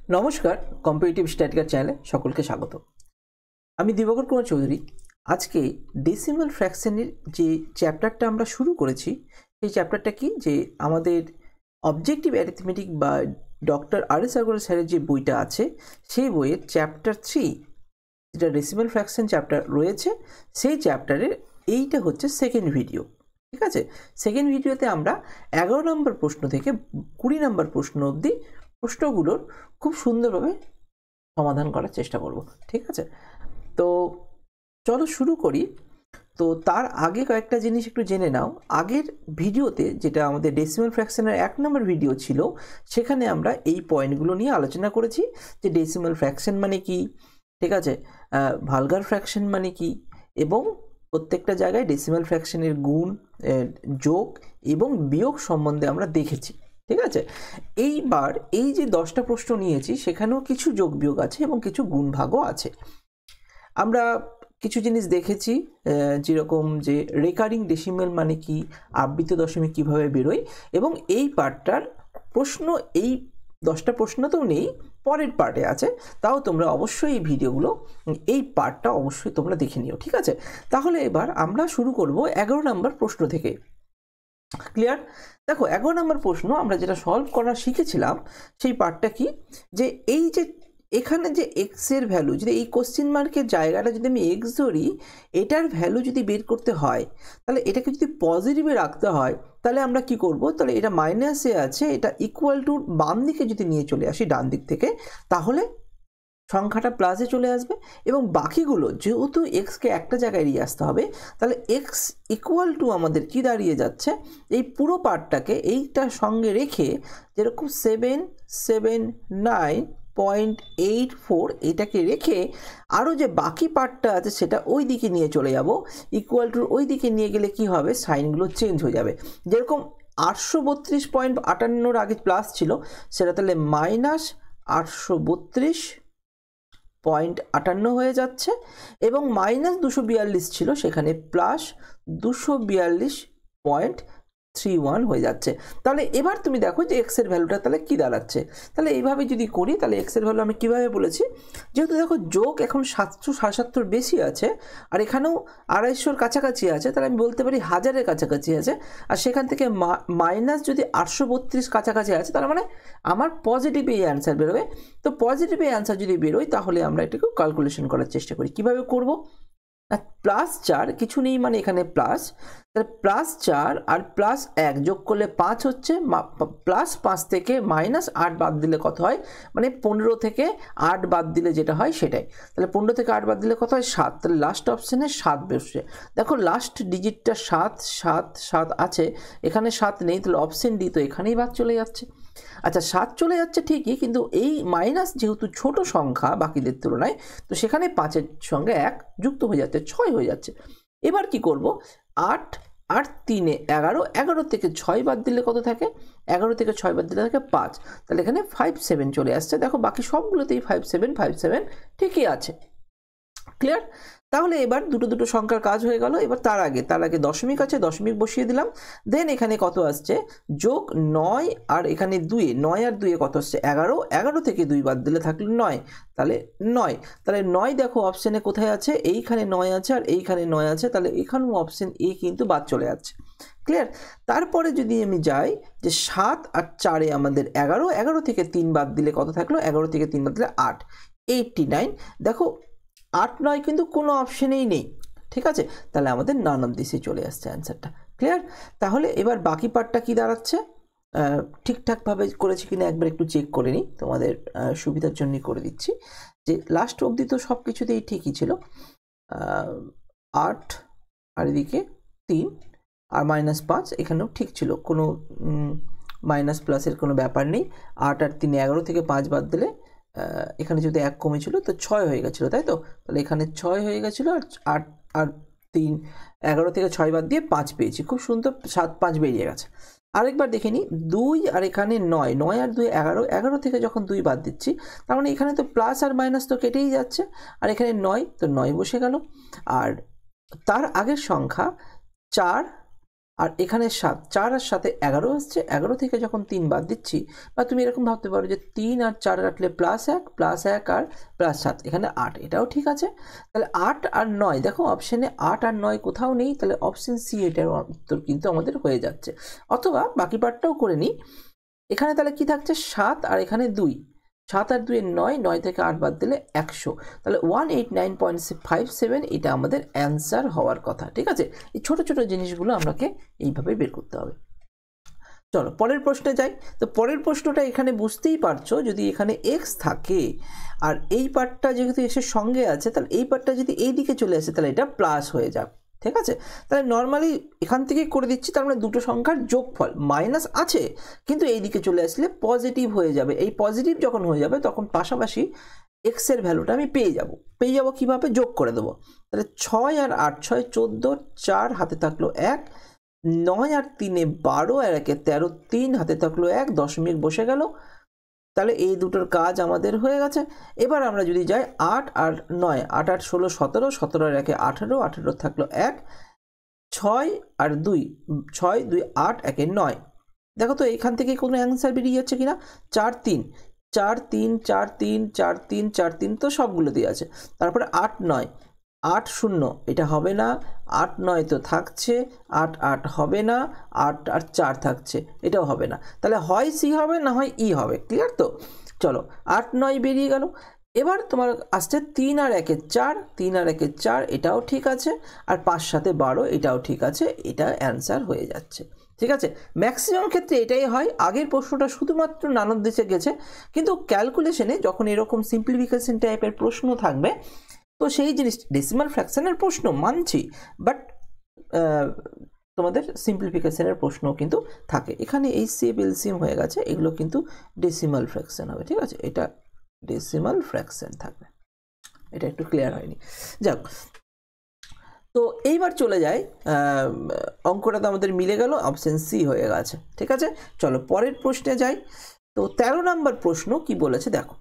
নমস্কার, কম্পিটিটিভ স্ট্যাটিকার চ্যানেলে সকলকে স্বাগত। আমি দিবাকর কুমার চৌধুরী। আজকে ডেসিমাল ফ্র্যাকশনের যে চ্যাপ্টারটা আমরা শুরু করেছি, সেই চ্যাপ্টারটা কি, যে আমাদের অবজেক্টিভ অ্যারিথমেটিক বা ডক্টর আর.এস. আগরওয়াল স্যারের যে বইটা আছে, সেই বইয়ের চ্যাপ্টার 3, যেটা ডেসিমাল ফ্র্যাকশন চ্যাপ্টার রয়েছে, সেই চ্যাপ্টারের এইটা হচ্ছে সেকেন্ড ভিডিও। ঠিক আছে, সেকেন্ড ভিডিওতে আমরা 11 নম্বর প্রশ্ন থেকে 20 নম্বর প্রশ্ন অবধি প্রশ্নগুলোর খুব সুন্দরভাবে সমাধান করার চেষ্টা করব। ঠিক আছে, তো চলো শুরু করি। তো তার আগে কয়েকটা জিনিস একটু জেনে নাও। আগের ভিডিওতে, যেটা আমাদের ডেসিমাল ফ্র্যাকশনের 1 নম্বর ভিডিও ছিল, সেখানে আমরা এই পয়েন্টগুলো নিয়ে আলোচনা করেছি যে ডেসিমাল ফ্র্যাকশন মানে কি, ঠিক আছে, ভালগার ফ্র্যাকশন মানে কি, এবং প্রত্যেকটা জায়গায় ডেসিমাল ফ্র্যাকশনের গুণ, যোগ এবং বিয়োগ সম্বন্ধে আমরা দেখেছি। ঠিক আছে, এইবার এই যে 10টা প্রশ্ন নিয়েছি, সেখানেও কিছু যোগ বিয়োগ আছে এবং কিছু গুণ ভাগও আছে। আমরা কিছু জিনিস দেখেছি, যেরকম যে রেকারিং ডেসিমাল মানে কি, আবৃত দশমিক কীভাবে বেরোয়, এবং এই পার্টটার প্রশ্ন এই 10টা প্রশ্নতেও নেই, পরের পার্টে আছে। তাও তোমরা অবশ্যই এই ভিডিওগুলো, এই পার্টটা অবশ্যই তোমরা দেখে নিও। ঠিক আছে, তাহলে এবার আমরা শুরু করব 11 নম্বর প্রশ্ন থেকে। ক্লিয়ার? দেখো, 11 নম্বর প্রশ্ন আমরা যেটা সলভ করা শিখেছিলাম, সেই পার্টটা কি, যে এই যে এখানে যে এক্স এর ভ্যালু, যদি এই কোশ্চেন মার্কের জায়গাটা যদি আমি এক্স ধরি, এটার ভ্যালু যদি বের করতে হয়, তাহলে এটাকে যদি পজিটিভে রাখতে হয়, তাহলে আমরা কি করব, তাহলে এটা মাইনাসে আছে, এটা ইকুয়াল টু বাম দিকে যদি নিয়ে চলে আসি ডান দিক থেকে, তাহলে সংখ্যাটা প্লাসে চলে আসবে। এবং বাকিগুলো যেহেতু এক্সকে একটা জায়গায় নিয়ে আসতে হবে, তাহলে এক্স ইকুয়াল টু আমাদের কি দাঁড়িয়ে যাচ্ছে, এই পুরো পার্টটাকে এইটার সঙ্গে রেখে, যেরকম 779.84 এটাকে রেখে আরও যে বাকি পার্টটা আছে সেটা ওই দিকে নিয়ে চলে যাব। ইকুয়াল টু ওই দিকে নিয়ে গেলে কি হবে, সাইনগুলো চেঞ্জ হয়ে যাবে। যেরকম 832.58 আগে প্লাস ছিল, সেটা তাহলে -832.58 হয়ে যাচ্ছে, এবং -242 ছিল, সেখানে +242.31 হয়ে যাচ্ছে। তাহলে এবার তুমি দেখো যে এক্স এর ভ্যালুটা তাহলে কি দাঁড়াচ্ছে। তাহলে এইভাবে যদি করি, তাহলে এক্স এর ভ্যালু আমি কিভাবে বলেছি, যেহেতু দেখো যোগ এখন 777 বেশি আছে, আর এখানেও 250-র কাছাকাছি আছে, তাহলে আমি বলতে পারি 1000-এর কাছাকাছি আছে, আর সেখান থেকে মাইনাস যদি 832 কাছাকাছি আছে, তার মানে আমার পজিটিভ এই অ্যান্সার বেরোবে। তো পজিটিভ এই অ্যান্সার যদি বেরোয়, তাহলে আমরা এটাকে ক্যালকুলেশন করার চেষ্টা করি। কিভাবে করব, +4 কিছু নেই, মানে এখানে প্লাস, তাহলে +4 আর +1 যোগ করলে 5 হচ্ছে, +5 থেকে -8 বাদ দিলে কত হয়, মানে 15 থেকে 8 বাদ দিলে যেটা হয় সেটাই। তাহলে 15 থেকে 8 বাদ দিলে কত হয়, 7। তাহলে লাস্ট অপশানে 7 বসছে। দেখো লাস্ট ডিজিটটা 7 7 7 আছে, এখানে 7 নেই, তাহলে অপশন ডি তো এখানেই বাদ চলে যাচ্ছে। আচ্ছা, 7 চলে যাচ্ছে ঠিকই, কিন্তু এই মাইনাস যেহেতু ছোট সংখ্যা বাকিদের তুলনায়, তো সেখানে 5-এর সঙ্গে 1 যুক্ত হয়ে যাচ্ছে, 6 হয়ে যাচ্ছে। এবার কি করব, 8 আর 3 11, 11 থেকে 6 বাদ দিলে কত থাকে, 11 থেকে 6 বাদ দিলে থাকে 5, তাহলে এখানে 57 চলে আসছে। দেখো বাকি সবগুলোতেই 57 ঠিকই আছে। ক্লিয়ার? তাহলে এবার দুটো সংখ্যার কাজ হয়ে গেল। এবার তার আগে দশমিক আছে, দশমিক বসিয়ে দিলাম। দেন এখানে কত আসছে, যোগ 9 আর এখানে 2, 9 আর 2 কত আসছে, 11, 11 থেকে 2 বাদ দিলে থাকলো 9, তাহলে 9 দেখো অপশানে কোথায় আছে, এইখানে 9 আছে আর এইখানে 9 আছে, তাহলে এখানেও অপশান এ কিন্তু বাদ চলে যাচ্ছে। ক্লিয়ার? তারপরে যদি আমি যাই যে 7 আর 4-এ আমাদের 11, 11 থেকে 3 বাদ দিলে কত থাকলো, 11 থেকে 3 বাদ দিলে 8, 89। দেখো 8 9 কিন্তু কোনো অপশনেই নেই। ঠিক আছে, তাহলে আমাদের নান অফ দিসে চলে আসছে অ্যান্সারটা। ক্লিয়ার? তাহলে এবার বাকি পার্টটা কি দাঁড়াচ্ছে, ঠিকঠাকভাবে করেছি কিনা একবার একটু চেক করে নিই, তোমাদের সুবিধার জন্যই করে দিচ্ছি, যে লাস্ট অবধি তো সব কিছুতেই ঠিকই ছিল। 8 আর এদিকে 3 আর -5 এখানেও ঠিক ছিল, কোনো মাইনাস প্লাসের কোনো ব্যাপার নেই। 8 আর 3, 11 থেকে 5 বাদ দিলে এখানে যদি 1 কমেছিল তো 6 হয়ে গেছিলো, তাই তো? তাহলে এখানে 6 হয়ে গেছিলো, আর 8 আর 3, 11 থেকে 6 বাদ দিয়ে 5 পেয়েছি, খুব সুন্দর, 7 5 বেরিয়ে গেছে। আরেকবার দেখে নিই, 2 আর এখানে 9, 9 আর 2 11, 11 থেকে যখন 2 বাদ দিচ্ছি, তার মানে এখানে তো প্লাস আর মাইনাস তো কেটেই যাচ্ছে, আর এখানে 9, তো 9 বসে গেল। আর তার আগের সংখ্যা 4 আর এখানে 7, 4 আর 7 11 আসছে। 11 থেকে যখন 3 বাদ দিচ্ছি, বা তুমি এরকম ভাবতে পারো যে 3 আর 4 কাটলে +1 আর +7, এখানে 8, এটাও ঠিক আছে। তাহলে 8 আর 9, দেখো অপশানে 8 আর 9 কোথাও নেই, তাহলে অপশান সি এটার উত্তর কিন্তু আমাদের হয়ে যাচ্ছে। অথবা বাকি পার্টটাও করে নিই। এখানে তাহলে কি থাকছে 7 আর এখানে 2, 7 আর 2 9, 9 থেকে 8 বাদ দিলে 100, তাহলে 189.57 এটা আমাদের অ্যান্সার হওয়ার কথা। ঠিক আছে, এই ছোট ছোট জিনিসগুলো আমাকে এইভাবে বের করতে হবে। চলো পরের প্রশ্নে যাই। তো পরের প্রশ্নটা এখানে বুঝতেই পারছো, যদি এখানে এক্স থাকে আর এই পার্টটা যেহেতু এক্সের সঙ্গে আছে, তাহলে এই পার্টটা যদি এই দিকে চলে আসে তাহলে এটা প্লাস হয়ে যাবে। ঠিক আছে, তাহলে নর্মালি এখান থেকেই করে দিচ্ছি, তার মানে দুটো সংখ্যার যোগফল মাইনাস আছে, কিন্তু এই দিকে চলে আসলে পজিটিভ হয়ে যাবে। এই পজিটিভ যখন হয়ে যাবে তখন পাশাপাশি এক্স এর ভ্যালুটা আমি পেয়ে যাব কিভাবে, যোগ করে দেবো। তাহলে 6 আর 8, 6 14, 4 হাতে থাকলো 1, 9 আর 3 12, আর 1 13, 3 হাতে থাকলো 1, দশমিক বসে গেল। তাহলে এই দুটোর কাজ আমাদের হয়ে গেছে। এবার আমরা যদি যাই 8 আর 9, 8 8 16 17, 17 আর 1 18, 18 থাকলো 1, 6 আর 2, 6 2 8, 1 9। দেখো তো এখান থেকে কোনো অ্যান্সার বেরিয়ে যাচ্ছে কিনা। 4 3 4 3 4 3 4 3 4 3, তো সবগুলো দিয়ে আছে। তারপরে 8 9, 8 0, এটা হবে না। 8 9 তো থাকছে, 8 8 হবে না, 8 আর 4 থাকছে, এটাও হবে না। তাহলে হয় সি হবে, না হয় ই হবে। ক্লিয়ার তো? চলো 8 9 বেরিয়ে গেল। এবার তোমার আসছে 3 আর 1 4, 3 আর 1 4, এটাও ঠিক আছে। আর 5 7 12, এটাও ঠিক আছে। এটা অ্যান্সার হয়ে যাচ্ছে। ঠিক আছে, ম্যাক্সিমাম ক্ষেত্রে এটাই হয়। আগের প্রশ্নটা শুধুমাত্র নানদ দেশে গেছে, কিন্তু ক্যালকুলেশনে যখন এরকম সিম্পলিফিকেশন টাইপের প্রশ্ন থাকবে, তো সেই জিনিস ডেসিমাল ফ্র্যাকশনের প্রশ্ন মানছি, বাট তোমাদের সিম্পলিফিকেশনের প্রশ্ন কিন্তু থাকে। এখানে এইচসিএফ এলসিএম হয়ে গেছে, এগুলো কিন্তু ডেসিমাল ফ্র্যাকশন হবে। ঠিক আছে, এটা ডেসিমাল ফ্র্যাকশন থাকবে, এটা একটু ক্লিয়ার হয়নি। যাক, তো এইবার চলে যাই, অঙ্কটা তো আমাদের মিলে গেল, অপশন সি হয়ে গেছে। ঠিক আছে, চলো পরের প্রশ্নে যাই। তো 13 নম্বর প্রশ্ন কি বলেছে দেখো।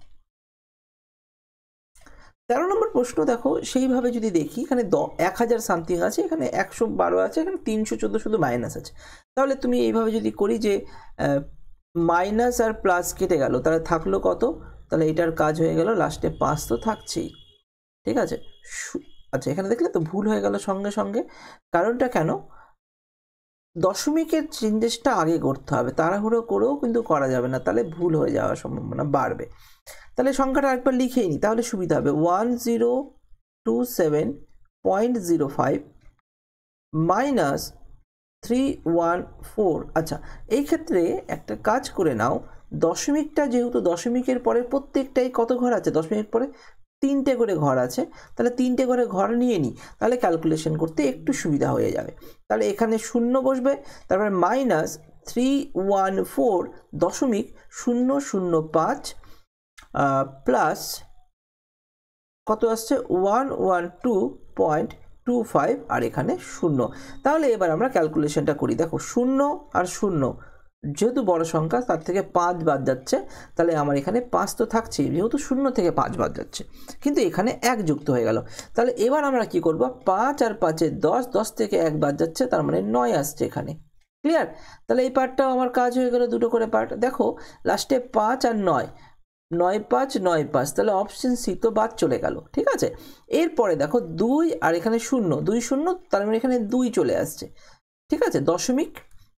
13 নম্বর প্রশ্ন দেখো, সেইভাবে যদি দেখি, এখানে 1000 সামথিং আছে, এখানে 112 আছে, এখানে 314 শুধু মাইনাস আছে। তাহলে তুমি এইভাবে যদি করি যে মাইনাস আর প্লাস কেটে গেল, তাহলে থাকলো কত, তাহলে এটার কাজ হয়ে গেল, লাস্টে 5 তো থাকছেই। ঠিক আছে, আচ্ছা এখানে দেখলে তো ভুল হয়ে গেল সঙ্গে সঙ্গে। কারণটা কেন, দশমিকের চেঞ্জেসটা আগে করতে হবে, তাড়াহুড়ো করেও কিন্তু করা যাবে না, তাহলে ভুল হয়ে যাওয়ার সম্ভাবনা বাড়বে। তাহলে সংখ্যাটা একবার লিখেই নিই, তাহলে সুবিধা হবে। 1027.05 মাইনাস 314। আচ্ছা, এই ক্ষেত্রে একটা কাজ করে নাও, দশমিকটা যেহেতু দশমিকের পরে প্রত্যেকটাই কত ঘর আছে, দশমিকের পরে 3টে করে ঘর আছে, তাহলে 3টে করে ঘর নিয়ে নিই, তাহলে ক্যালকুলেশন করতে একটু সুবিধা হয়ে যাবে। তাহলে এখানে 0 বসবে, তারপরে মাইনাস 314.005 প্লাস কত আসছে 112.25, আর এখানে 0। তাহলে এবার আমরা ক্যালকুলেশনটা করি। দেখো 0 আর 0 যেহেতু বড় সংখ্যা, তার থেকে 5 বাদ যাচ্ছে, তাহলে আমার এখানে 5 তো থাকছেই, যেহেতু 0 থেকে 5 বাদ যাচ্ছে, কিন্তু এখানে 1 যুক্ত হয়ে গেল। তাহলে এবার আমরা কি করব, 5 আর 5 10, 10 থেকে 1 বাদ যাচ্ছে, তার মানে 9 আসছে এখানে। ক্লিয়ার? তাহলে এই পার্টটাও আমার কাজ হয়ে গেল, দুটো করে পার্ট। দেখো লাস্টে 5 আর 9, 9 5 9 5, তাহলে অপশন সি তো বাদ চলে গেল। ঠিক আছে, এরপরে দেখো 2 আর এখানে 0, 2 0, তার মানে এখানে 2 চলে আসছে। ঠিক আছে, দশমিক,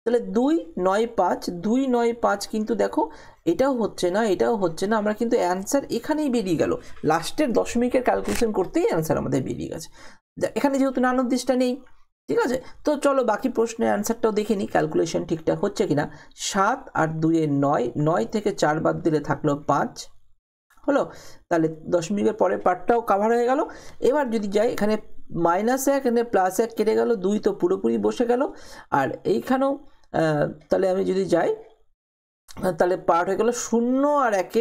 তাহলে 2 9 5, 2 9 5, কিন্তু দেখো এটাও হচ্ছে না, এটাও হচ্ছে না, আমরা কিন্তু অ্যান্সার এখানেই বেরিয়ে গেল, লাস্টের দশমিকের ক্যালকুলেশন করতেই অ্যান্সার আমাদের বেরিয়ে গেছে। এখানে যেহেতু নানোদ্দেশটা নেই। ঠিক আছে, তো চলো বাকি প্রশ্নের অ্যান্সারটাও দেখে নিই, ক্যালকুলেশন ঠিকঠাক হচ্ছে কিনা। 7 আর 2 9, 9 থেকে 4 বাদ দিলে থাকলো 5 হলো, তাহলে দশমিকের পরের পার্টটাও কাভার হয়ে গেল। এবার যদি যাই, এখানে -1, এখানে +1 কেটে গেল, 2 তো পুরোপুরি বসে গেল, আর এইখানেও তাহলে আমি যদি যাই, তাহলে পার্ট হয়ে গেল 0 আর 1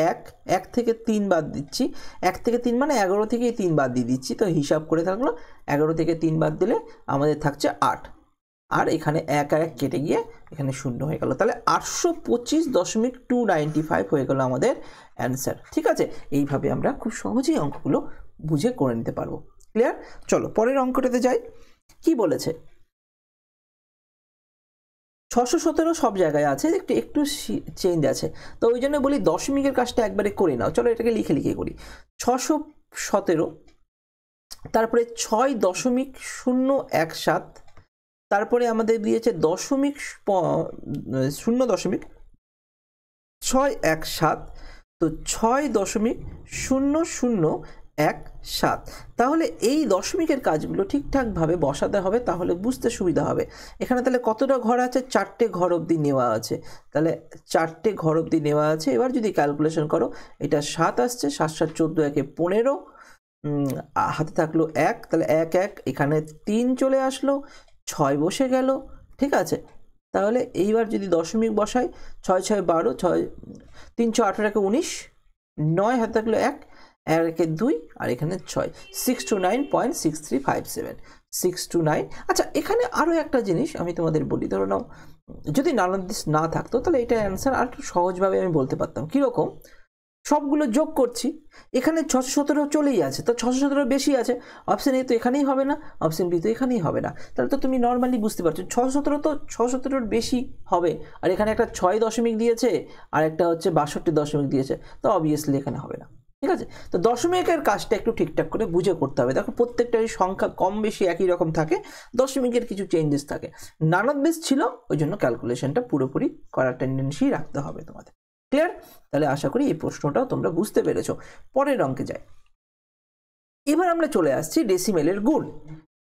1, 1 থেকে 3 বাদ দিচ্ছি, 1 থেকে 3 মানে 11 থেকে 3 বাদ দিয়ে দিচ্ছি, তো হিসাব করে থাকলো 11 থেকে 3 বাদ দিলে আমাদের থাকছে 8, আর এখানে 1 আর 1 কেটে গিয়ে এখানে 0 হয়ে গেল, তাহলে 825.295 হয়ে গেল আমাদের অ্যান্সার। ঠিক আছে, এইভাবে আমরা খুব সহজেই অঙ্কগুলো বুঝে করে নিতে পারবো। ক্লিয়ার? চলো পরের অঙ্কটাতে যাই। কি বলেছে, 617 সব জায়গায় আছে, একটু একটু চেঞ্জ আছে, তো ওই জন্য বলি দশমিকের কাজটা একবারে করে নাও। চলো এটাকে লিখে লিখে করি। 617, তারপরে 6.017, তারপরে আমাদের দিয়েছে 0.617, তো 6.0017। তাহলে এই দশমিকের কাজগুলো ঠিকঠাকভাবে বসাতে হবে, তাহলে বুঝতে সুবিধা হবে। এখানে তাহলে কতটা ঘর আছে? 4টে ঘর অবধি নেওয়া আছে, তাহলে 4টে ঘর অবধি নেওয়া আছে। এবার যদি ক্যালকুলেশন করো, এটা 7 আসছে, 7 7 14, 1 15, হাতে থাকলো 1, তাহলে 1 1, এখানে 3 চলে আসলো, 6 বসে গেল। ঠিক আছে, তাহলে এইবার যদি দশমিক বসাই, 6 6 12, 6 3 6 18, 1 19, 9 হাতে থাকলো 1, 1 2, আর এখানে 6, 629.6357, 629। আচ্ছা, এখানে আরও একটা জিনিস আমি তোমাদের বলি, ধরো নাও যদি নানাদিস না থাকতো, তাহলে এটা অ্যান্সার আর একটু সহজভাবে আমি বলতে পারতাম। কীরকম? সবগুলো যোগ করছি, এখানে 617 চলেই আছে, তো 617 বেশি আছে, অপশন এ তো এখানেই হবে না, অপশন বি তো এখানেই হবে না, তাহলে তো তুমি নর্মালি বুঝতে পারছো 617 তো 617 বেশি হবে, আর এখানে একটা 6 দশমিক দিয়েছে আর একটা হচ্ছে 62 দশমিক দিয়েছে, তো অবভিয়াসলি এখানে হবে না। ঠিক আছে, তো দশমিকের কাজটা একটু ঠিকঠাক করে বুঝে করতে হবে। দেখো প্রত্যেকটারই সংখ্যা কম বেশি একই রকম থাকে, দশমিকের কিছু চেঞ্জেস থাকে। নানাদ ছিল, ওই জন্য ক্যালকুলেশনটা পুরোপুরি করার টেন্ডেন্সি রাখতে হবে তোমাদের। ক্লিয়ার? তাহলে আশা করি এই প্রশ্নটাও তোমরা বুঝতে পেরেছো। পরের অঙ্কে যাই। এবার আমরা চলে আসছি ডেসিমেলের গুণ।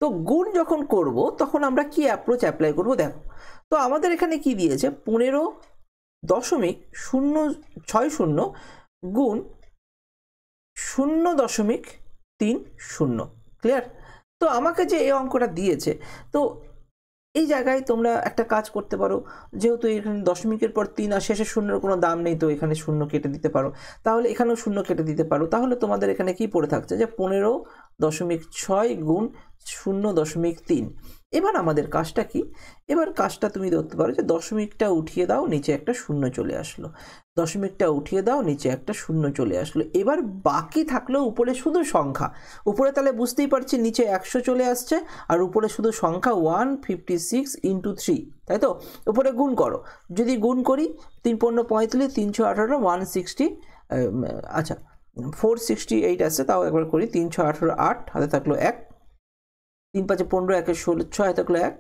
তো গুণ যখন করব তখন আমরা কি অ্যাপ্রোচ অ্যাপ্লাই করব দেখো। তো আমাদের এখানে কি দিয়েছে? 15.060 গুণ 0.30। ক্লিয়ার? তো আমাকে যে এই অঙ্কটা দিয়েছে, তো এই জায়গায় তোমরা একটা কাজ করতে পারো, যেহেতু এখানে দশমিকের পর 3 আর শেষে শূন্যের কোনো দাম নেই, তো এখানে শূন্য কেটে দিতে পারো, তাহলে এখানেও শূন্য কেটে দিতে পারো। তাহলে তোমাদের এখানে কি পড়ে থাকছে যে 15.6 গুণ 0.3। এবার আমাদের কাজটা কি? এবার কাজটা তুমি ধরতে পারো যে দশমিকটা উঠিয়ে দাও, নিচে একটা শূন্য চলে আসলো, দশমিকটা উঠিয়ে দাও, নিচে একটা শূন্য চলে আসলো। এবার বাকি থাকলো উপরে শুধু সংখ্যা। উপরে তাহলে বুঝতেই পারছি নিচে 100 চলে আসছে, আর উপরে শুধু সংখ্যা 156 × 3, তাই তো? উপরে গুণ করো, যদি গুণ করি 3 15 35, 318, 160, আচ্ছা 468 আসছে, তাও একবার করি। 3 6 18, 8, হাতে থাকলো 1, 3 5 15, 1 16, 6 হাতে থাকলো 1,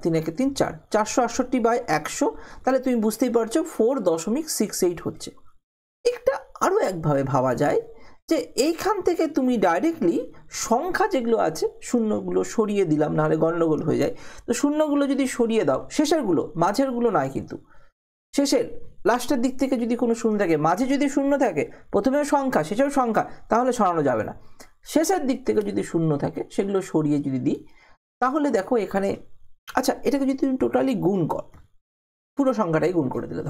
3 1 3 4, 468/100। তাহলে তুমি বুঝতেই পারছো 4.68 হচ্ছে। একটা আরও একভাবে ভাবা যায় যে এইখান থেকে তুমি ডাইরেক্টলি সংখ্যা যেগুলো আছে শূন্যগুলো সরিয়ে দিলাম, নাহলে গণ্ডগোল হয়ে যায়। তো শূন্যগুলো যদি সরিয়ে দাও, শেষেরগুলো, মাঝেরগুলো নয় কিন্তু, শেষের লাস্টের দিক থেকে যদি কোনো শূন্য থাকে, মাঝে যদি শূন্য থাকে, প্রথমেও সংখ্যা শেষেও সংখ্যা, তাহলে সরানো যাবে না। শেষের দিক থেকে যদি শূন্য থাকে, সেগুলো সরিয়ে যদি দিই, তাহলে দেখো এখানে, আচ্ছা এটাকে যদি তুমি টোটালি গুণ কর, পুরো সংখ্যাটাই গুণ করে দিলে,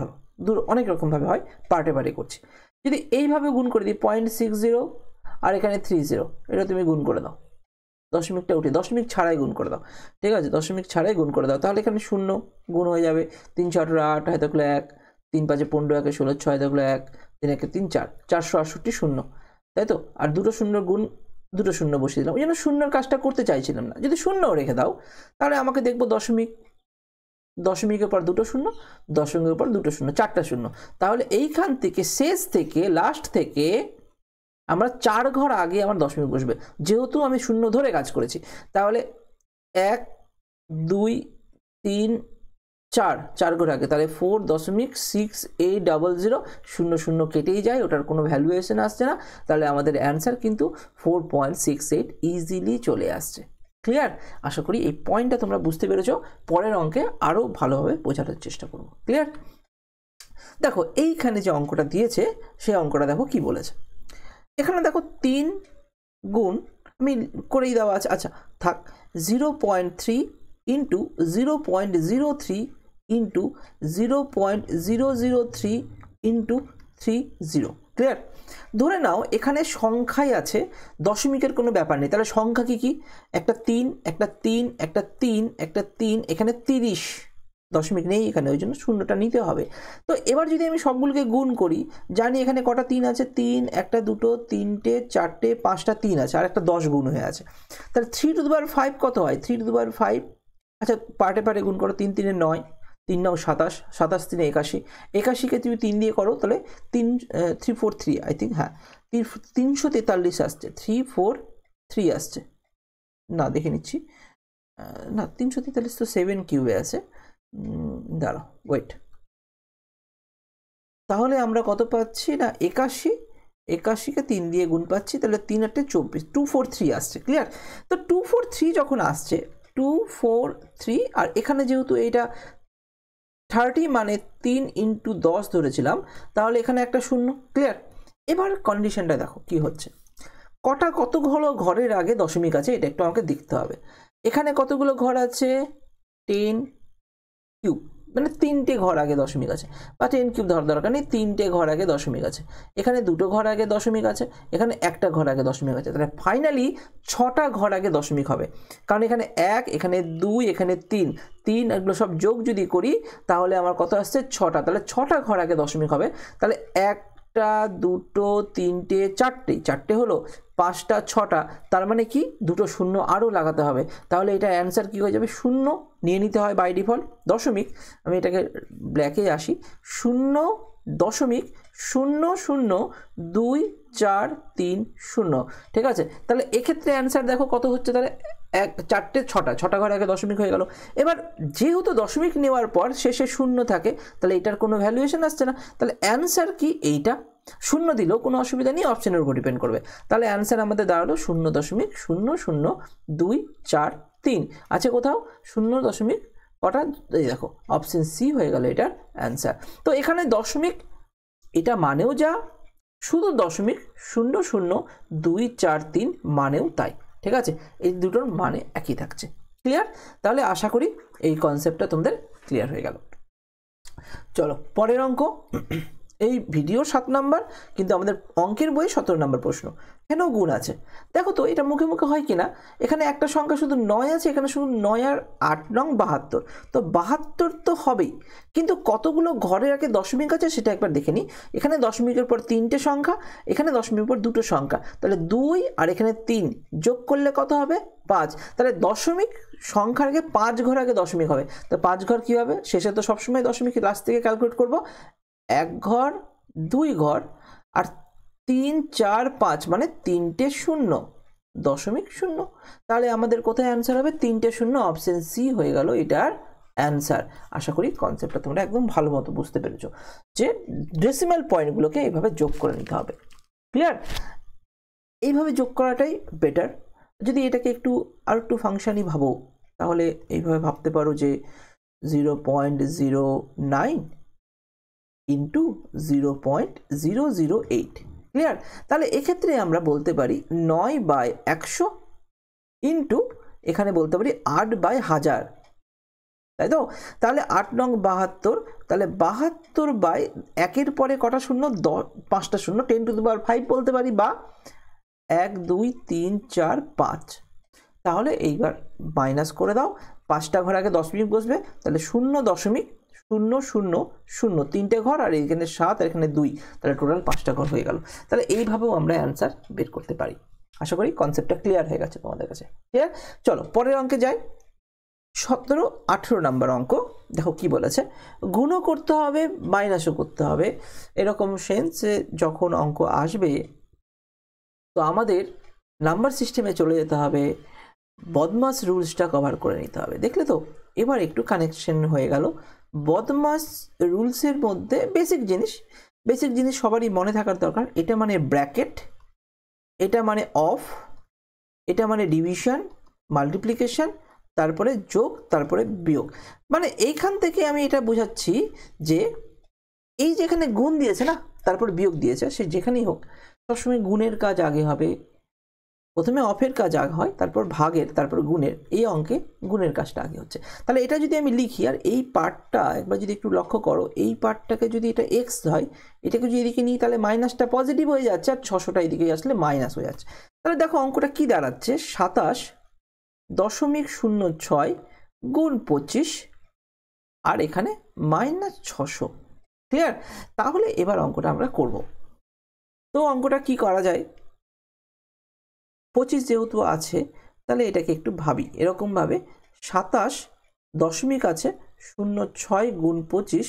ধরো অনেক রকমভাবে হয়, পার্টে পার্টে করছি। যদি এইভাবে গুণ করে দিই 0.60 আর এখানে 30, এটা তুমি গুণ করে দাও, দশমিকটা উঠে দশমিক ছাড়াই গুণ করে দাও। ঠিক আছে, দশমিক ছাড়াই গুণ করে দাও, তাহলে এখানে শূন্য গুণ হয়ে যাবে। 3 6 18, 8 হাতে থাকলো 1, 3 5 15, 1 16, 6 হাতে থাকলো 1, 3 1 3 4, 468 শূন্য, তাই তো? আর দুটো শূন্যর গুণ, দুটো শূন্য বসিয়ে দিলাম, ওই জন্য শূন্যর কাজটা করতে চাইছিলাম না। যদি শূন্যও রেখে দাও, তাহলে আমাকে দেখবো দশমিকের পর দুটো শূন্য, দশমিকের পর দুটো শূন্য, 4টা শূন্য। তাহলে এইখান থেকে শেষ থেকে লাস্ট থেকে আমরা 4 ঘর আগে আমার দশমিক বসবে, যেহেতু আমি শূন্য ধরে কাজ করেছি। তাহলে 1 2 3 4 ঘর আগে, তাহলে 4.6800, 00 কেটেই যায়, ওটার কোনো ভ্যালুয়েশন আসছে না। তাহলে আমাদের অ্যান্সার কিন্তু 4.68 ইজিলি চলে আসছে। ক্লিয়ার? আশা করি এই পয়েন্টটা তোমরা বুঝতে পেরেছো। পরের অঙ্কে আরও ভালোভাবে বোঝানোর চেষ্টা করবো। ক্লিয়ার? দেখো এইখানে যে অঙ্কটা দিয়েছে, সেই অঙ্কটা দেখো কি বলেছে। এখানে দেখো 3 গুণ, আমি করেই দেওয়া আছে, আচ্ছা থাক, 0.3 × 0.03 × 0.003 × 30। ক্লিয়ার? ধরে নাও এখানে সংখ্যাই আছে, দশমিকের কোনো ব্যাপার নেই। তাহলে সংখ্যা কি কি? একটা 3, একটা 3, একটা 3, একটা 3, এখানে 30, দশমিক নেই এখানে, ওই জন্য শূন্যটা নিতে হবে। তো এবার যদি আমি সবগুলোকে গুণ করি, জানি এখানে কটা 3 আছে, 3, একটা দুটো তিনটে চারটে 5টা 3 আছে, আর একটা 10 গুণ হয়ে আছে। তাহলে 3 টু দি পাওয়ার 5 কত হয়? 3 টু দি পাওয়ার 5, আচ্ছা পার্টে পার্টে গুণ করো, 3 3 9, 3 9 27, 27 3 81, 81কে তুমি 3 দিয়ে করো তাহলে 343 আই থিঙ্ক, হ্যাঁ 343 আসছে, 343 আসছে, না দেখে নিচ্ছি, না 343 তো 7 কিউবে আছে, দাঁড়াও ওয়েট, তাহলে আমরা কত পাচ্ছি না 81, 81কে 3 দিয়ে গুণ পাচ্ছি, তাহলে 3 8 24, 243 আসছে। ক্লিয়ার? তো 243 যখন আসছে, 243, আর এখানে যেহেতু এইটা 30 মানে 3 ইন্টু 10 ধরেছিলাম, তাহলে এখানে একটা শূন্য। ক্লিয়ার? এবার কন্ডিশনটা দেখো কি হচ্ছে, কতগুলো ঘরের আগে দশমিক আছে এটা একটু আমাকে দেখতে হবে। এখানে কতগুলো ঘর আছে, 10 কিউব, মানে 3টে ঘর আগে দশমিক আছে, বা 10 কিউব ধর দরকার নেই, 3টে ঘর আগে দশমিক আছে, এখানে 2টো ঘর আগে দশমিক আছে, এখানে একটা ঘর আগে দশমিক আছে, তাহলে ফাইনালি 6টা ঘর আগে দশমিক হবে, কারণ এখানে 1, এখানে 2, এখানে 3, এগুলো সব যোগ যদি করি তাহলে আমার কত আসছে 6টা, তাহলে 6টা ঘর আগে দশমিক হবে, তাহলে 1টা 2টো 3টে 4টে হলো, 5টা 6টা, তার মানে কি 2টো শূন্য আরও লাগাতে হবে, তাহলে এটা অ্যান্সার কি হয়ে যাবে, শূন্য নিয়ে নিতে হয় বাই ডিফল্ট, দশমিক, আমি এটাকে ব্ল্যাকে আসি, 0.002430, ঠিক আছে? তাহলে এক্ষেত্রে অ্যান্সার দেখো কত হচ্ছে, তাহলে 6টা ঘর আগে দশমিক হয়ে গেল। এবার যেহেতু দশমিক নেওয়ার পর শেষে শূন্য থাকে, তাহলে এটার কোনো ভ্যালুয়েশন আসছে না, তাহলে অ্যান্সার কি এইটা, শূন্য দিলেও কোনো অসুবিধা নেই, অপশনের উপর ডিপেন্ড করবে, তাহলে অ্যান্সার আমাদের দাঁড়ালো 0.00243 আছে কোথাও, 0. কটা, এই দেখো অপশন সি হয়ে গেল এটার অ্যান্সার। তো এখানে দশমিক এটা মানেও যা, শুধু 0.00243 মানেও তাই, ঠিক আছে? এই দুটোর মানে একই থাকছে। ক্লিয়ার? তাহলে আশা করি এই কনসেপ্টটা তোমাদের ক্লিয়ার হয়ে গেল। চলো পরের অঙ্ক, এই ভিডিও 7 নাম্বার, কিন্তু আমাদের অঙ্কের বই 17 নাম্বার প্রশ্ন। কেন গুণ আছে দেখো তো, এটা মুখে মুখে হয় কিনা, এখানে একটা সংখ্যা শুধু 9 আছে, এখানে শুধু 9 আর 8 নং 72, তো 72 তো হবেই, কিন্তু কতগুলো ঘরের আগে দশমিক আছে সেটা একবার দেখে নিই। এখানে দশমিকের পর 3টে সংখ্যা, এখানে দশমিকের পর 2টো সংখ্যা, তাহলে 2 আর এখানে 3 যোগ করলে কত হবে 5, তাহলে দশমিক সংখ্যার আগে 5 ঘর আগে দশমিক হবে, তো 5 ঘর কী হবে, শেষে তো সবসময় দশমিক লাস্ট থেকে ক্যালকুলেট করব, 1 ঘর 2 ঘর আর 3 4 5 মানে 3টে শূন্য, 0.0, তাহলে আমাদের কোথায় অ্যান্সার হবে 3টে শূন্য, অপশন সি হয়ে গেল এটার অ্যান্সার। আশা করি কনসেপ্টটা তোমরা একদম ভালো মতো বুঝতে পেরেছো যে ডেসিমাল পয়েন্টগুলোকে এইভাবে যোগ করে নিতে হবে। ক্লিয়ার? এইভাবে যোগ করাটাই বেটার। যদি এটাকে আর একটু ফাংশনই ভাবো, তাহলে এইভাবে ভাবতে পারো যে 0.09 ইন্টু 0.008। ক্লিয়ার? তাহলে এক্ষেত্রে আমরা বলতে পারি 9/100 ইন্টু এখানে বলতে পারি 8/1000, তাই তো? তাহলে 8 নং 72, তাহলে 72/1 পরে কটা শূন্য, 5টা শূন্য, 10⁵ বলতে পারি, বা 1 2 3 4 5, তাহলে এইবার মাইনাস করে দাও, 5টা ঘর আগে দশমিক বসবে, তাহলে 0.000, 3টে ঘর, আর এখানে 7 আর এখানে 2, তাহলে টোটাল 5টা ঘর হয়ে গেল। তাহলে এইভাবেও আমরা অ্যান্সার বের করতে পারি। আশা করি কনসেপ্টটা ক্লিয়ার হয়ে গেছে তোমাদের কাছে। ক্লিয়ার? চলো পরের অঙ্কে যাই, 17 18 নাম্বার অঙ্ক। দেখো কি বলেছে, গুণও করতে হবে মাইনাসও করতে হবে, এরকম সেন্সে যখন অঙ্ক আসবে তো আমাদের নাম্বার সিস্টেমে চলে যেতে হবে, বদমাস রুলসটা কভার করে নিতে হবে। দেখলে তো, এবার একটু কানেকশন হয়ে গেল। বদমাস রুলসের মধ্যে বেসিক জিনিস সবারই মনে থাকার দরকার। এটা মানে ব্র্যাকেট, এটা মানে অফ, এটা মানে ডিভিশন, মাল্টিপ্লিকেশন, তারপরে যোগ, তারপরে বিয়োগ। মানে এইখান থেকে আমি এটা বোঝাচ্ছি যে এই যেখানে গুণ দিয়েছে না, তারপর বিয়োগ দিয়েছে, সে যেখানেই হোক সবসময় গুণের কাজ আগে হবে, প্রথমে অফের কাজ আগে হয়, তারপর ভাগের, তারপর গুণের। এই অঙ্কে গুণের কাজটা আগে হচ্ছে। তাহলে এটা যদি আমি লিখি, আর এই পার্টটা একবার যদি একটু লক্ষ্য করো, এই পার্টটাকে যদি এটা এক্স হয়, এটাকে যদি এদিকে নিই তাহলে মাইনাসটা পজিটিভ হয়ে যাচ্ছে, আর 600টা এদিকে আসলে মাইনাস হয়ে যাচ্ছে। তাহলে দেখো অঙ্কটা কি দাঁড়াচ্ছে, 27.06 গুণ 25, আর এখানে -600। ক্লিয়ার? তাহলে এবার অঙ্কটা আমরা করব। তো অঙ্কটা কি করা যায়, 25 যেহেতু আছে, তাহলে এটাকে একটু ভাবি এরকমভাবে, 27 দশমিক আছে 0.6 গুণ 25,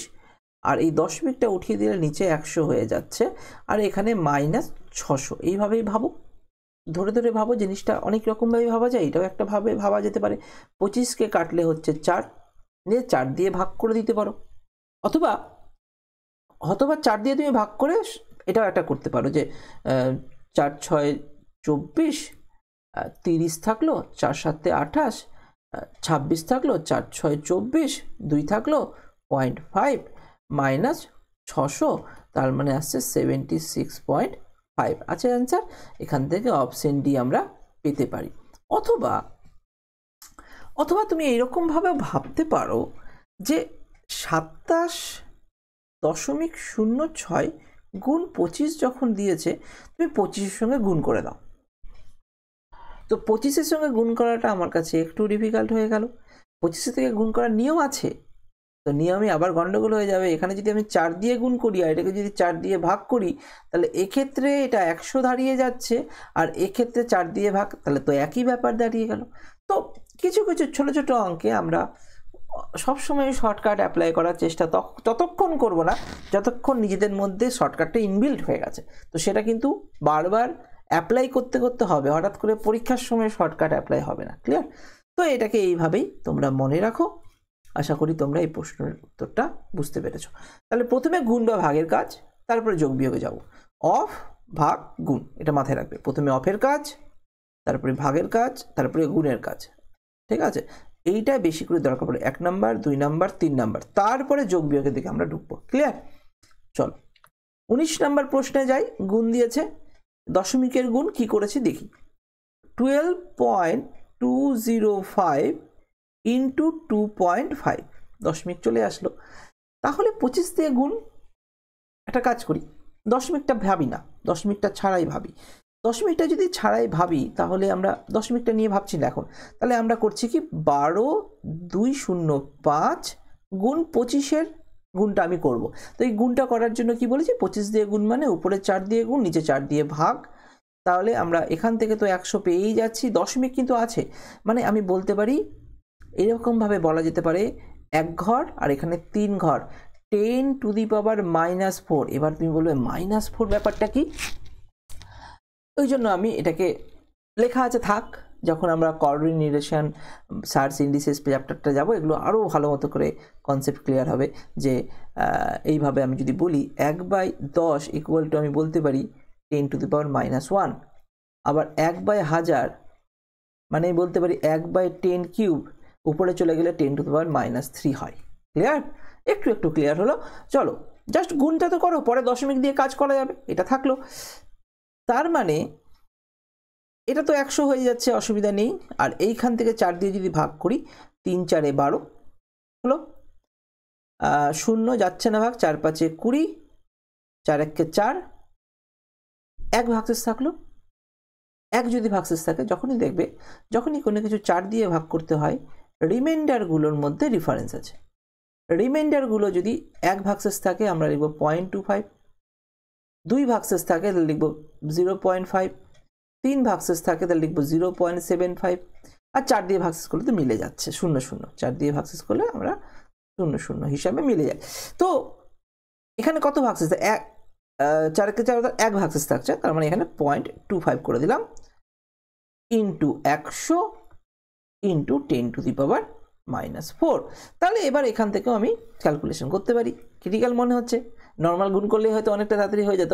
আর এই দশমিকটা উঠিয়ে দিলে নিচে 100 হয়ে যাচ্ছে, আর এখানে -600। এইভাবেই ভাবো, ধরে ধরে ভাবো, জিনিসটা অনেক রকমভাবে ভাবা যায়, এটাও একটা ভাবে ভাবা যেতে পারে। 25কে কাটলে হচ্ছে 4, নিয়ে 4 দিয়ে ভাগ করে দিতে পারো, অথবা 4 দিয়ে তুমি ভাগ করে এটাও একটা করতে পারো যে 4 6 24, 30 থাকলো, 4 7 28, 26 থাকলো, 4 6 24, 2 থাকলো 0.5 মাইনাস 600, তার মানে আসছে 76.5 আছে অ্যান্সার। এখান থেকে অপশন ডি আমরা পেতে পারি। অথবা তুমি এইরকমভাবে ভাবতে পারো যে 27.06 গুণ 25 যখন দিয়েছে, তুমি 25-এর সঙ্গে গুণ করে দাও। তো 25-এর সঙ্গে গুণ করাটা আমার কাছে একটু ডিফিকাল্ট হয়ে গেল। 25 থেকে গুণ করার নিয়ম আছে, তো নিয়মে আবার গন্ডগোল হয়ে যাবে। এখানে যদি আমি 4 দিয়ে গুণ করি আর এটাকে যদি 4 দিয়ে ভাগ করি, তাহলে এক্ষেত্রে এটা 100 দাঁড়িয়ে যাচ্ছে, আর এক্ষেত্রে 4 দিয়ে ভাগ, তাহলে তো একই ব্যাপার দাঁড়িয়ে গেল। তো কিছু কিছু ছোট ছোট অঙ্কে আমরা সবসময় শর্টকাট অ্যাপ্লাই করার চেষ্টা ততক্ষণ করব না যতক্ষণ নিজেদের মধ্যে শর্টকাটটা ইনবিল্ট হয়ে গেছে। তো সেটা কিন্তু বারবার অ্যাপ্লাই করতে করতে হবে, হঠাৎ করে পরীক্ষার সময় শর্টকাট অ্যাপ্লাই হবে না। ক্লিয়ার? তো এটাকে এইভাবেই তোমরা মনে রাখো। আশা করি তোমরা এই প্রশ্নের উত্তরটা বুঝতে পেরেছো। তাহলে প্রথমে গুণ বা ভাগের কাজ, তারপরে যোগ বিয়োগে যাব। অফ, ভাগ, গুণ, এটা মাথায় রাখবে। প্রথমে অফের কাজ, তারপরে ভাগের কাজ, তারপরে গুণের কাজ। ঠিক আছে? এইটা বেশি করে দরকার পড়ে 1 নাম্বার, 2 নাম্বার, 3 নাম্বার, তারপরে যোগ বিয়োগের দিকে আমরা ঢুকবো। ক্লিয়ার? চল 19 নাম্বার প্রশ্নে যাই। গুণ দিয়েছে, দশমিকের গুণ কি করেছি দেখি। 12.205 ইন্টু 2.5, দশমিক চলে আসলো। তাহলে 25 দিয়ে গুণ, একটা কাজ করি, দশমিকটা ভাবি না, দশমিকটা ছাড়াই ভাবি। দশমিকটা যদি ছাড়াই ভাবি তাহলে আমরা দশমিকটা নিয়ে ভাবছি না এখন, তাহলে আমরা করছি কি 12,205 গুণ 25-এর গুণটা আমি করব। তো এই গুণটা করার জন্য কি বলেছি, 25 দিয়ে গুণ মানে উপরে 4 দিয়ে গুণ, নিচে 4 দিয়ে ভাগ। তাহলে আমরা এখান থেকে তো 100 পেয়েই যাচ্ছি, দশমিক কিন্তু আছে, মানে আমি বলতে পারি এরকমভাবে বলা যেতে পারে 1 ঘর আর এখানে 3 ঘর, 10 টু দি পাওয়ার -4। এবার তুমি বলবে -4 ব্যাপারটা কি, ওই জন্য আমি এটাকে লেখা আছে থাক, যখন আমরা কোঅর্ডিনেশন, সার্চ ইন্ডিসেস চ্যাপ্টারটা যাব, এগুলো আরও ভালো মতো করে কনসেপ্ট ক্লিয়ার হবে। যে এইভাবে আমি যদি বলি 1/10 ইকুয়াল টু, আমি বলতে পারি 10 টু দি পাওয়ার -1। আবার 1/1000 মানে বলতে পারি 1/10 কিউব, উপরে চলে গেলে 10 টু দি পাওয়ার -3 হয়। ক্লিয়ার? একটু ক্লিয়ার হলো। চলো জাস্ট গুণটা তো করো, পরে দশমিক দিয়ে কাজ করা যাবে, এটা থাকলো। তার মানে এটা তো 100 হয়ে যাচ্ছে, অসুবিধা নেই। আর এইখান থেকে 4 দিয়ে যদি ভাগ করি, 3 4 12 হলো, 0 যাচ্ছে না ভাগ, 4 5 20, 4 1 4, 1 ভাগশেষ থাকলো। 1 যদি ভাগশেষ থাকে, যখনই দেখবে যখনই কোনো কিছু 4 দিয়ে ভাগ করতে হয়, রিমাইন্ডারগুলোর মধ্যে ডিফারেন্স আছে। রিমাইন্ডারগুলো যদি 1 ভাগশেষ থাকে আমরা লিখব 0.25, 2 ভাগশেষ থাকে তাহলে লিখব 0.5, 3 ভাগশেষ থাকে তাহলে লিখব 0.75, আর 4 দিয়ে ভাগশেষ করলে তো মিলে যাচ্ছে 0 0, 4 দিয়ে ভাগশেষ করলে আমরা 0 0 হিসাবে মিলে যায়। তো এখানে কত ভাগশেষ, 4 কে 4 1 ভাগশেষ থাকছে, তার মানে এখানে 0.25 করে দিলাম, ইন্টু 100 ইন্টু 10 টু দি পাওয়ার -4। তাহলে এবার এখান থেকেও আমি ক্যালকুলেশন করতে পারি। ক্রিটিক্যাল মনে হচ্ছে, নর্মাল গুণ করলে হয়তো অনেকটা তাড়াতাড়ি হয়ে যেত,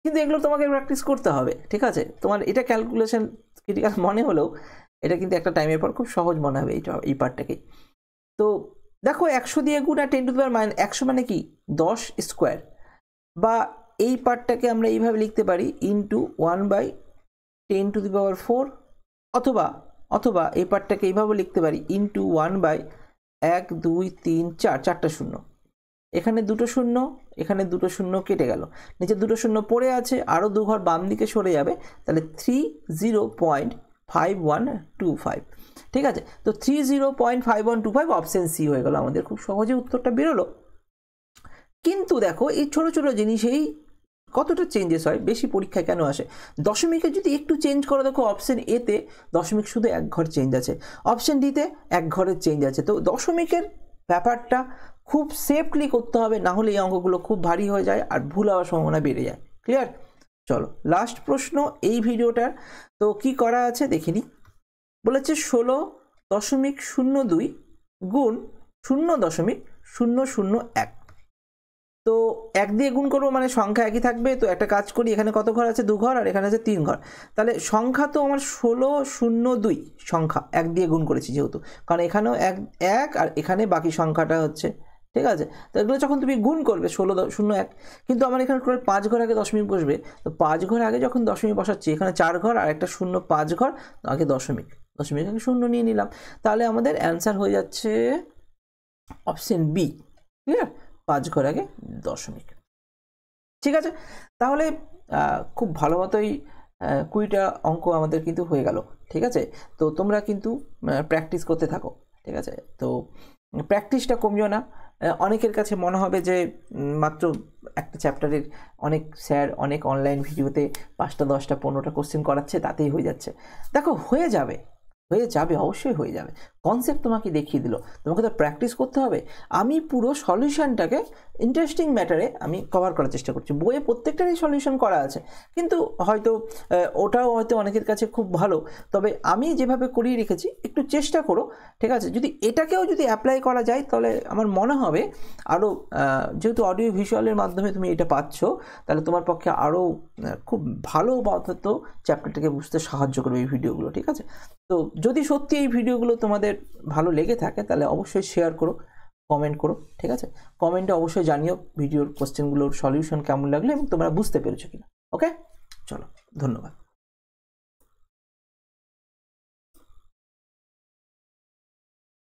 কিন্তু এগুলো তোমাকে প্র্যাকটিস করতে হবে। ঠিক আছে? তোমার এটা ক্যালকুলেশন ক্রিটিক্যাল মনে হলেও এটা কিন্তু একটা টাইমের পর খুব সহজ মনে হবে এই পার্টটাকেই। তো দেখো 100 দিয়ে গুণ আর 10 টু দি পাওয়ার -100 মানে কি 10 স্কোয়ার, বা এই পার্টটাকে আমরা এইভাবে লিখতে পারি ইন্টু 1/10 টু দি পাওয়ার 4, অথবা এই পার্টটাকে এইভাবে লিখতে পারি ইন্টু 1/1 2 3 4, 4টা শূন্য, এখানে 2টো শূন্য, এখানে 2টো শূন্য কেটে গেল, নিচে 2টো শূন্য পড়ে আছে, আরও 2 ঘর বাম দিকে সরে যাবে, তাহলে 30.5125। ঠিক আছে? তো 30.5125 অপশন সি হয়ে গেল আমাদের, খুব সহজে উত্তরটা বেরোলো। কিন্তু দেখো এই ছোট ছোট জিনিসেই কতটা চেঞ্জেস হয়, বেশি পরীক্ষায় কেন আসে। দশমিকে যদি একটু চেঞ্জ করো, দেখো অপশন এতে দশমিক শুধু এক ঘর চেঞ্জ আছে, অপশন ডিতে এক ঘরের চেঞ্জ আছে। তো দশমিকের ব্যাপারটা খুব সেফলি করতে হবে, না হলে এই অঙ্কগুলো খুব ভারী হয়ে যায় আর ভুল হওয়ার সম্ভাবনা বেড়ে যায়। ক্লিয়ার? চলো লাস্ট প্রশ্ন এই ভিডিওটার। তো কি করা আছে দেখিনি। বলেছে 16.02 গুণ 0.001। তো 1 দিয়ে গুণ করবো মানে সংখ্যা একই থাকবে। তো একটা কাজ করি, এখানে কত ঘর আছে? 2 ঘর, আর এখানে আছে 3 ঘর। তাহলে সংখ্যা তো আমার 16.02 সংখ্যা 1 দিয়ে গুণ করেছি যেহেতু, কারণ এখানেও 1 আর এখানে বাকি সংখ্যাটা হচ্ছে, ঠিক আছে। তো এগুলো যখন তুমি গুণ করবে 16.01, কিন্তু আমার এখানে টোটাল 5 ঘর আগে দশমিক বসবে। তো 5 ঘর আগে যখন দশমিক বসাচ্ছি, এখানে 4 ঘর আর একটা 0, 5 ঘর আগে দশমিক আগে 0 নিয়ে নিলাম। তাহলে আমাদের অ্যান্সার হয়ে যাচ্ছে অপশন বি। ক্লিয়ার? 5 ঘর আগে দশমিক। ঠিক আছে, তাহলে খুব ভালো মতোই 20টা অঙ্ক আমাদের কিন্তু হয়ে গেল। ঠিক আছে, তো তোমরা কিন্তু প্র্যাকটিস করতে থাকো। ঠিক আছে, তো প্র্যাকটিসটা কমিও না। অনেকের কাছে মনে হবে যে মাত্র একটা চ্যাপ্টারের অনেক স্যার অনেক অনলাইন ভিডিওতে 5টা 10টা 15টা কোশ্চেন করাচ্ছে, তাতেই হয়ে যাচ্ছে। দেখো হয়ে যাবে, অবশ্যই হয়ে যাবে। কনসেপ্ট তোমাকে দেখিয়ে দিল, তোমাকে তো প্র্যাকটিস করতে হবে। আমি পুরো সলিউশনটাকে ইন্টারেস্টিং ম্যাটারে আমি কভার করার চেষ্টা করছি। বইয়ে প্রত্যেকটারই সলিউশন করা আছে, কিন্তু হয়তো ওটাও হয়তো অনেকের কাছে খুব ভালো। তবে আমি যেভাবে করিয়ে রেখেছি একটু চেষ্টা করো। ঠিক আছে, যদি এটাকেও যদি অ্যাপ্লাই করা যায় তাহলে আমার মনে হবে আরও, যেহেতু অডিও ভিজুয়ালের মাধ্যমে তুমি এটা পাচ্ছ, তাহলে তোমার পক্ষে আরও খুব ভালো অন্তত চ্যাপ্টারটাকে বুঝতে সাহায্য করবে এই ভিডিওগুলো। ঠিক আছে, তো যদি সত্যি এই ভিডিওগুলো তোমাদের ভালো লেগে থাকে তাহলে অবশ্যই শেয়ার করো, কমেন্ট করো। ঠিক আছে, কমেন্টে অবশ্যই জানিও ভিডিওর কোশ্চেনগুলোর সলিউশন কেমন লাগলো এবং তোমরা বুঝতে পেরেছো কিনা। ওকে, চলো, ধন্যবাদ।